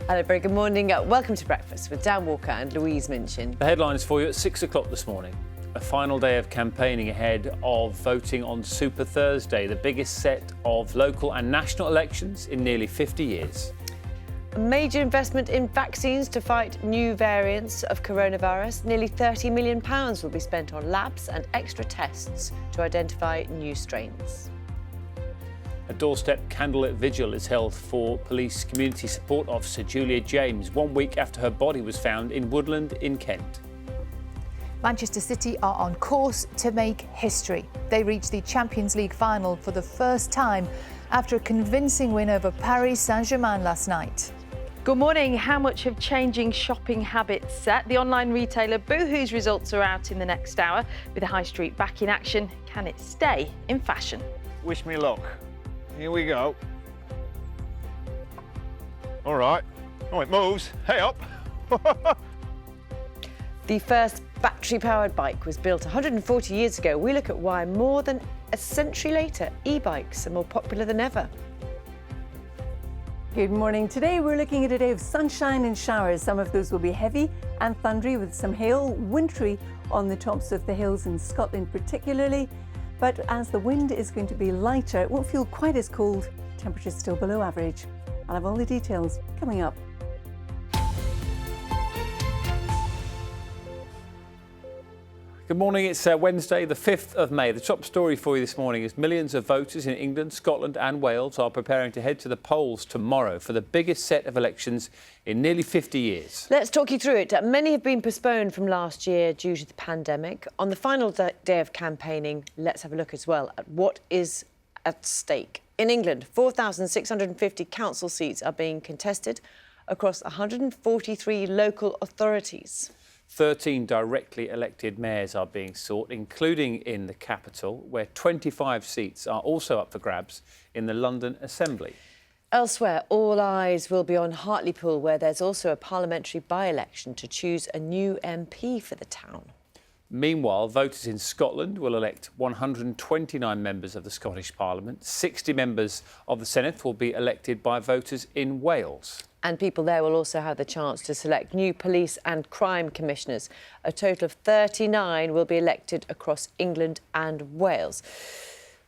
Hello, very good morning. Welcome to Breakfast with Dan Walker and Louise Minchin. The headlines for you at 6 o'clock this morning. A final day of campaigning ahead of voting on Super Thursday, the biggest set of local and national elections in nearly 50 years. A major investment in vaccines to fight new variants of coronavirus. Nearly £30 million will be spent on labs and extra tests to identify new strains. A doorstep candlelit vigil is held for police community support officer Julia James 1 week after her body was found in Woodland in Kent. Manchester City are on course to make history. They reached the Champions League final for the first time after a convincing win over Paris Saint-Germain last night. Good morning. How much have changing shopping habits set? The online retailer Boohoo's results are out in the next hour. With the high street back in action, can it stay in fashion? Wish me luck. Here we go. All right. Oh, it moves. Hey up. The first battery-powered bike was built 140 years ago. We look at why more than a century later, e-bikes are more popular than ever. Good morning. Today we're looking at a day of sunshine and showers. Some of those will be heavy and thundery with some hail, wintry on the tops of the hills in Scotland particularly. But as the wind is going to be lighter, it won't feel quite as cold. Temperatures still below average. I'll have all the details coming up. Good morning, it's Wednesday the 5th of May. The top story for you this morning is millions of voters in England, Scotland and Wales are preparing to head to the polls tomorrow for the biggest set of elections in nearly 50 years. Let's talk you through it. Many have been postponed from last year due to the pandemic. On the final day of campaigning, let's have a look as well at what is at stake. In England, 4,650 council seats are being contested across 143 local authorities. 13 directly elected mayors are being sought, including in the capital, where 25 seats are also up for grabs in the London Assembly. Elsewhere, all eyes will be on Hartlepool, where there's also a parliamentary by-election to choose a new MP for the town. Meanwhile, voters in Scotland will elect 129 members of the Scottish Parliament. 60 members of the Senate will be elected by voters in Wales. And people there will also have the chance to select new police and crime commissioners. A total of 39 will be elected across England and Wales.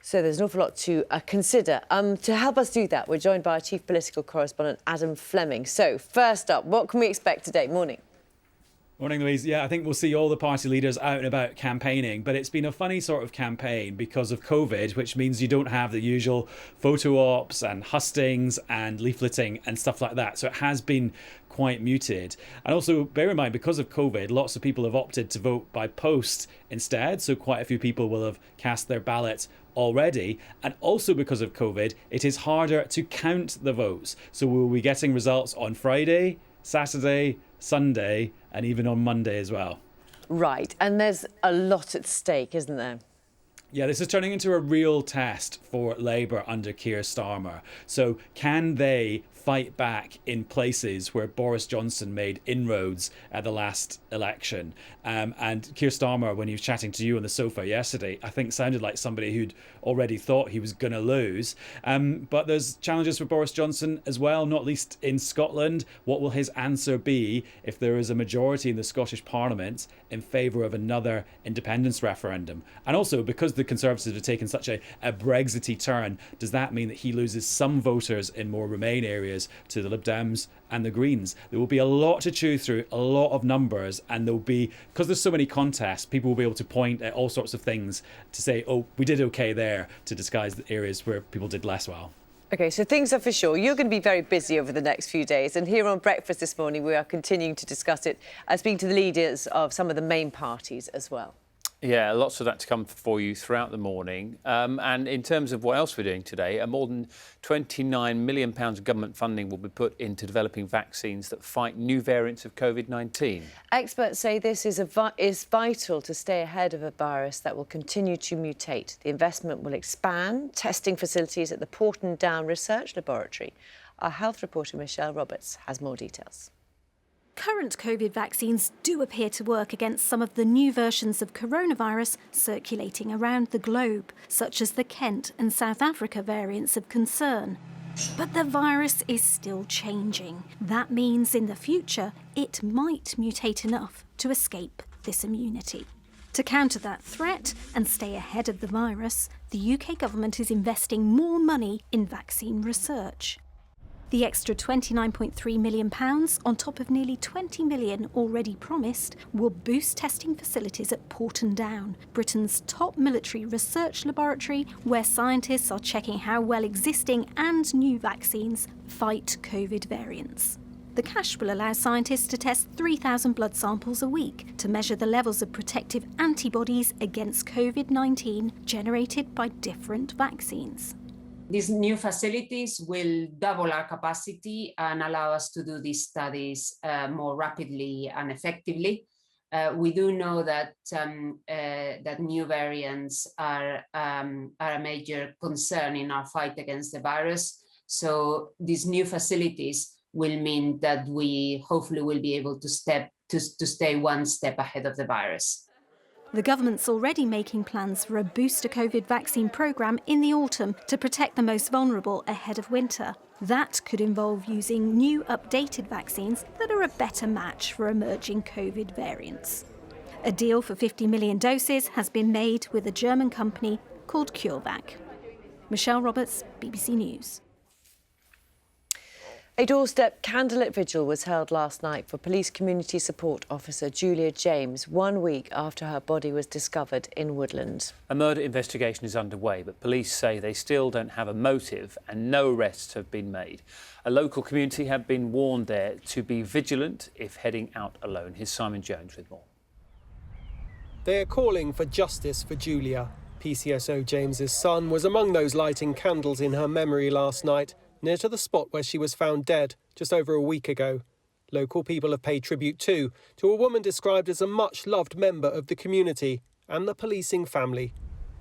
So there's an awful lot to consider. To help us do that, we're joined by our chief political correspondent, Adam Fleming. So first up, what can we expect today? Morning. Morning, Louise. Yeah, I think we'll see all the party leaders out and about campaigning, but it's been a funny sort of campaign because of COVID, which means you don't have the usual photo ops and hustings and leafleting and stuff like that. So it has been quite muted. And also bear in mind, because of COVID, lots of people have opted to vote by post instead. So quite a few people will have cast their ballots already. And also because of COVID, it is harder to count the votes. So we'll be getting results on Friday, Saturday, Sunday, and even on Monday as well. Right, and there's a lot at stake, isn't there? Yeah, this is turning into a real test for Labour under Keir Starmer. So can they fight back in places where Boris Johnson made inroads at the last election? And Keir Starmer, when he was chatting to you on the sofa yesterday, I think sounded like somebody who'd already thought he was going to lose. But there's challenges for Boris Johnson as well, not least in Scotland. What will his answer be if there is a majority in the Scottish Parliament in favour of another independence referendum? And also, because the Conservatives have taken such a Brexity turn, does that mean that he loses some voters in more Remain areas to the Lib Dems and the Greens? There will be a lot to chew through, a lot of numbers, and there'll be, because there's so many contests, people will be able to point at all sorts of things to say, oh, we did okay there, to disguise the areas where people did less well. OK, so things are for sure. You're going to be very busy over the next few days. And here on Breakfast this morning, we are continuing to discuss it, speaking to the leaders of some of the main parties as well. Yeah, lots of that to come for you throughout the morning. And in terms of what else we're doing today, more than £29 million of government funding will be put into developing vaccines that fight new variants of COVID-19. Experts say this is vital to stay ahead of a virus that will continue to mutate. The investment will expand testing facilities at the Porton Down Research Laboratory. Our health reporter, Michelle Roberts, has more details. Current COVID vaccines do appear to work against some of the new versions of coronavirus circulating around the globe, such as the Kent and South Africa variants of concern. But the virus is still changing. That means in the future, it might mutate enough to escape this immunity. To counter that threat and stay ahead of the virus, the UK government is investing more money in vaccine research. The extra £29.3 million, on top of nearly £20 million already promised, will boost testing facilities at Porton Down, Britain's top military research laboratory, where scientists are checking how well existing and new vaccines fight COVID variants. The cash will allow scientists to test 3,000 blood samples a week to measure the levels of protective antibodies against COVID-19 generated by different vaccines. These new facilities will double our capacity and allow us to do these studies more rapidly and effectively. We do know that that new variants are a major concern in our fight against the virus. So these new facilities will mean that we hopefully will be able to stay one step ahead of the virus. The government's already making plans for a booster COVID vaccine programme in the autumn to protect the most vulnerable ahead of winter. That could involve using new updated vaccines that are a better match for emerging COVID variants. A deal for 50 million doses has been made with a German company called CureVac. Michelle Roberts, BBC News. A doorstep candlelit vigil was held last night for Police Community Support Officer Julia James, 1 week after her body was discovered in Woodland. A murder investigation is underway, but police say they still don't have a motive and no arrests have been made. A local community have been warned there to be vigilant if heading out alone. Here's Simon Jones with more. They are calling for justice for Julia. PCSO James's son was among those lighting candles in her memory last night, near to the spot where she was found dead just over a week ago. Local people have paid tribute too to a woman described as a much-loved member of the community and the policing family.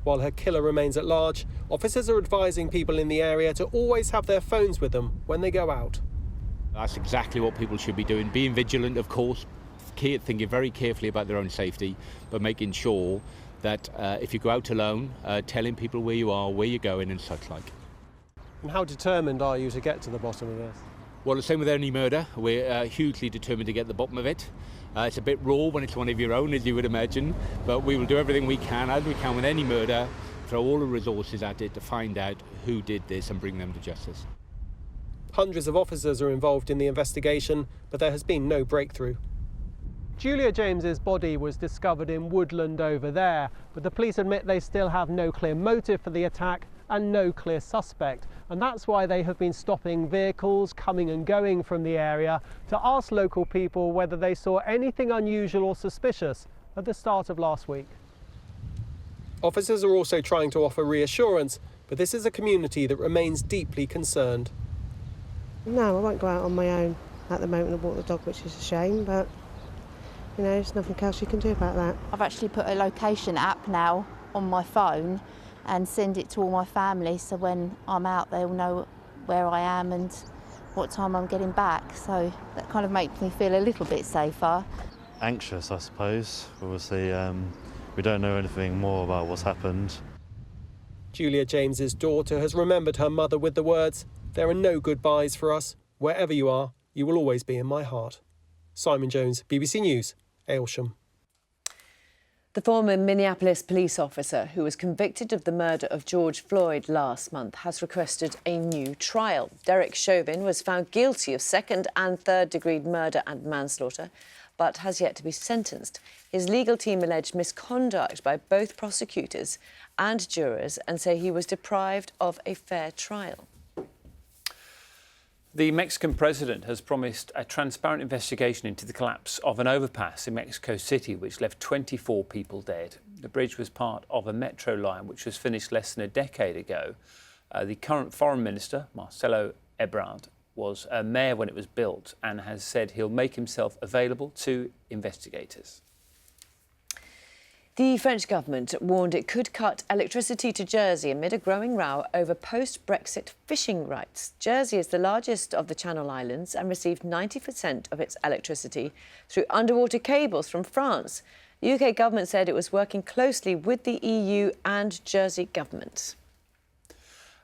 While her killer remains at large, officers are advising people in the area to always have their phones with them when they go out. That's exactly what people should be doing. Being vigilant, of course, thinking very carefully about their own safety, but making sure that if you go out alone, telling people where you are, where you're going and such like. And how determined are you to get to the bottom of this? Well, the same with any murder. We're hugely determined to get to the bottom of it. It's a bit raw when it's one of your own, as you would imagine, but we will do everything we can, as we can with any murder, throw all the resources at it to find out who did this and bring them to justice. Hundreds of officers are involved in the investigation, but there has been no breakthrough. Julia James's body was discovered in Woodland over there, but the police admit they still have no clear motive for the attack and no clear suspect. And that's why they have been stopping vehicles coming and going from the area to ask local people whether they saw anything unusual or suspicious at the start of last week. Officers are also trying to offer reassurance, but this is a community that remains deeply concerned. No, I won't go out on my own at the moment and walk the dog, which is a shame, but you know, there's nothing else you can do about that. I've actually put a location app now on my phone and send it to all my family, so when I'm out they'll know where I am and what time I'm getting back, so that kind of makes me feel a little bit safer. Anxious, I suppose. Obviously we don't know anything more about what's happened. Julia James's daughter has remembered her mother with the words, "There are no goodbyes for us. Wherever you are, you will always be in my heart." Simon Jones, BBC News, Aylsham. The former Minneapolis police officer who was convicted of the murder of George Floyd last month has requested a new trial. Derek Chauvin was found guilty of second and third degree murder and manslaughter, but has yet to be sentenced. His legal team alleged misconduct by both prosecutors and jurors and say he was deprived of a fair trial. The Mexican president has promised a transparent investigation into the collapse of an overpass in Mexico City, which left 24 people dead. The bridge was part of a metro line which was finished less than a decade ago. The current foreign minister, Marcelo Ebrard, was a mayor when it was built and has said he'll make himself available to investigators. The French government warned it could cut electricity to Jersey amid a growing row over post-Brexit fishing rights. Jersey is the largest of the Channel Islands and received 90% of its electricity through underwater cables from France. The UK government said it was working closely with the EU and Jersey government.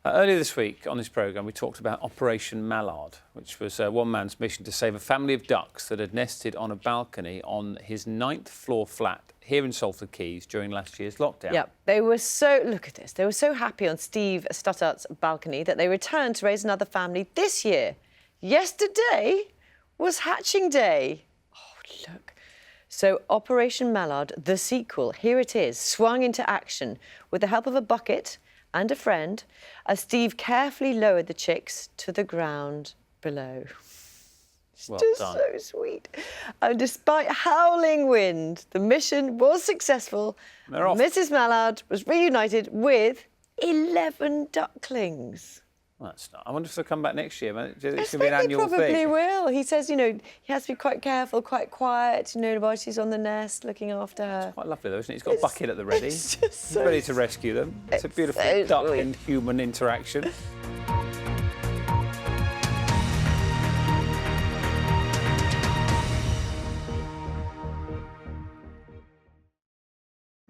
Earlier this week on this programme, we talked about Operation Mallard, which was one man's mission to save a family of ducks that had nested on a balcony on his 9th floor flat here in Salford Quays during last year's lockdown. Yeah, they were so, look at this, they were so happy on Steve Stuttart's balcony that they returned to raise another family this year. Yesterday was hatching day. Oh, look. So Operation Mallard, the sequel, here it is, swung into action with the help of a bucket and a friend, as Steve carefully lowered the chicks to the ground below. It's Well just done. so sweet. And despite howling wind, the mission was successful. They're off. Mrs. Mallard was reunited with 11 ducklings. Well, that's not. I wonder if they'll come back next year. It's going I to be an think annual he probably thing. will. He says, you know, he has to be quite careful, quite quiet, you know, while she's on the nest, looking after her. Quite lovely though, isn't it? He's got a bucket at the ready. It's just He's so ready to rescue them. It's a beautiful so duck sweet. and human interaction.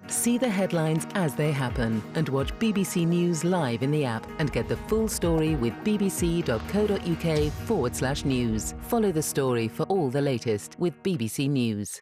See the headlines as they happen and watch BBC News live in the app and get the full story with bbc.co.uk/news. Follow the story for all the latest with BBC News.